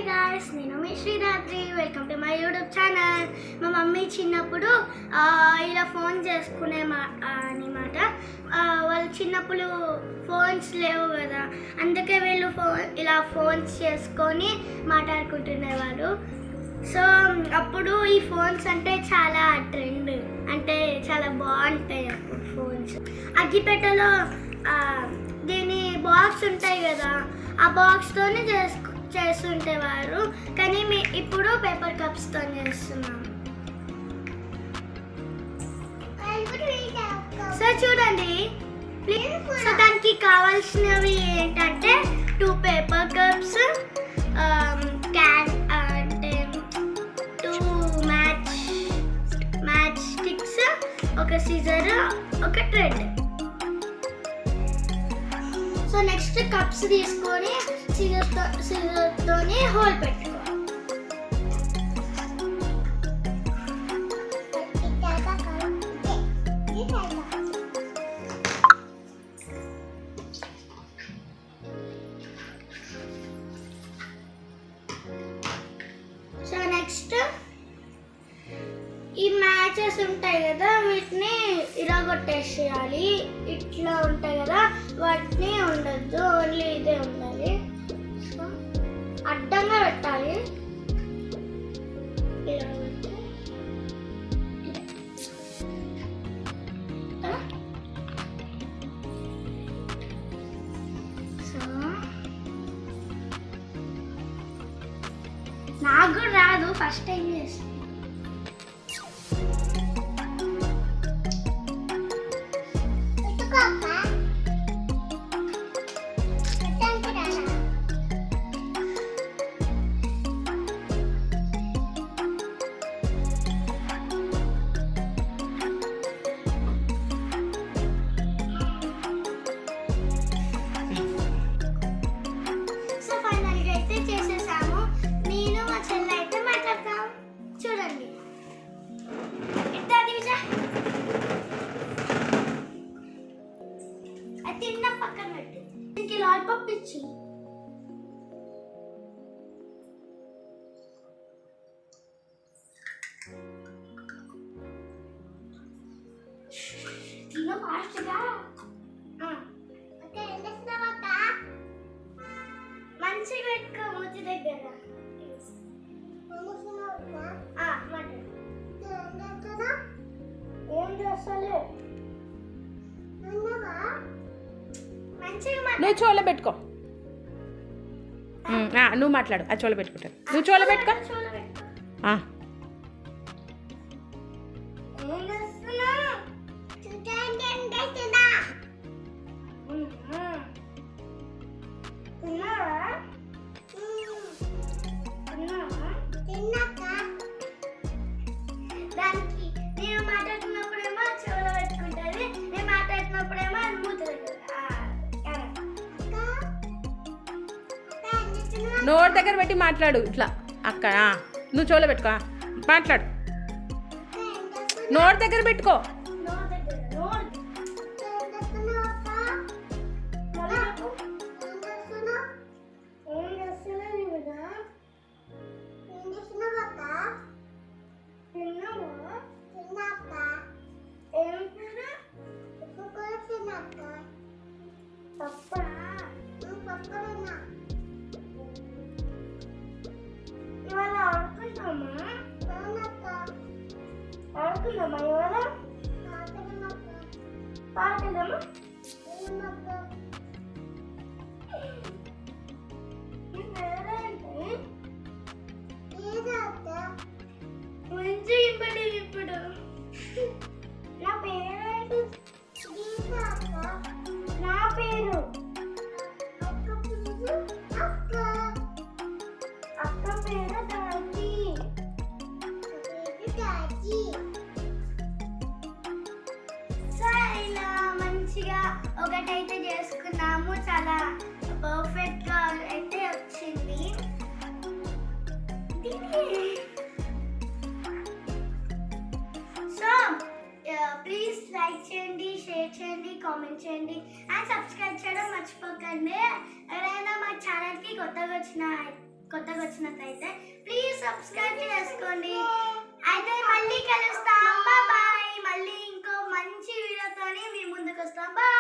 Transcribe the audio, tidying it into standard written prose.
Guys, నేను మీ Sriratri. Welcome to my YouTube channel. మా మమ్మీ చిన్నప్పుడు ఇలా ఫోన్ చేసుకునే అనమాట. వాళ్ళు చిన్నప్పుడు ఫోన్స్ లేవు కదా, అందుకే వీళ్ళు ఇలా ఫోన్స్ చేసుకొని మాట్లాడుకుంటునేవాళ్ళు. సో అప్పుడు ఈ ఫోన్స్ అంటే చాలా ట్రెండ్, అంటే చాలా బాగుంటాయి అప్పుడు ఫోన్స్. అగ్గిపెట్టెలో దీని బాక్స్ ఉంటాయి కదా, ఆ బాక్స్తోనే చేస్తుంటేవారు, కానీ ఇప్పుడు పేపర్ కప్స్తో చేస్తున్నాం. సో చూడండి ప్లీజ్. సో దానికి కావాల్సినవి ఏంటంటే 2 పేపర్ కప్స్, క్యాన్ అంటే 2 మ్యాచ్ స్టిక్స్, ఒక సిజర్, ఒక థ్రెడ్. సో నెక్స్ట్ కప్స్ తీసుకొని సిజర్తోనే హోల్ పెట్టుకోవాలి. సో నెక్స్ట్ ఈ మ్యాచెస్ ఉంటాయి కదా, వీటిని ఇలా కొట్టేసేయాలి. ఇట్లా ఉంటాయి కదా, వాటిని ఉండద్దు, ఓన్లీ ఇదే ఉండాలి. సో అడ్డంగా పెట్టాలి. ఇలా సో నాకు కూడా రాదు, ఫస్ట్ టైం చేస్తాను. తిన్న పక్కన పెట్టి దీనికి లాలిపాప్ ఇచ్చి తిన్న ఫాస్ట్గా. మంచిగా పెట్టుకో మూతి దగ్గర. ఏం చేస్తలే, నువ్వు చోలో పెట్టుకో. నువ్వు మాట్లాడు, ఆ చోలో పెట్టుకుంటాను. నువ్వు చోలో పెట్టుకో. దానికి నేను మాట్లాడుతున్నప్పుడేమో చెవులో పెట్టుకుంటుంది, నేను మాట్లాడుతున్నప్పుడేమో మూత దగ్గర. నోటి దగ్గర పెట్టి మాట్లాడు ఇట్లా. అక్క నువ్వు చోలో పెట్టుకో, మాట్లాడు. నోటి దగ్గర పెట్టుకో. ఆడుకుందామా ఇవాళ? పాడుకుందామా? మంచి ఇప్పుడు ఇప్పుడు నా పేరు నా పేరు అక్క పేరు దాచి. సో ఇలా మంచిగా ఒకటైతే చేసుకున్నాము, చాలా పర్ఫెక్ట్గా అయితే వచ్చింది. సో ప్లీజ్ లైక్ చేయండి, షేర్ చేయండి, కామెంట్ చేయండి అండ్ సబ్స్క్రైబ్ చేయడం మర్చిపోకండి. ఎవరైనా మా ఛానల్కి కొత్తగా వచ్చిన నచ్చినట్లయితే ప్లీజ్ సబ్స్క్రైబ్ చేసుకోండి. అయితే మళ్ళీ కలుస్తాం. బాయ్. మళ్ళీ ఇంకో మంచి వీడియోతోని మీ ముందుకు వస్తాం. బాయ్.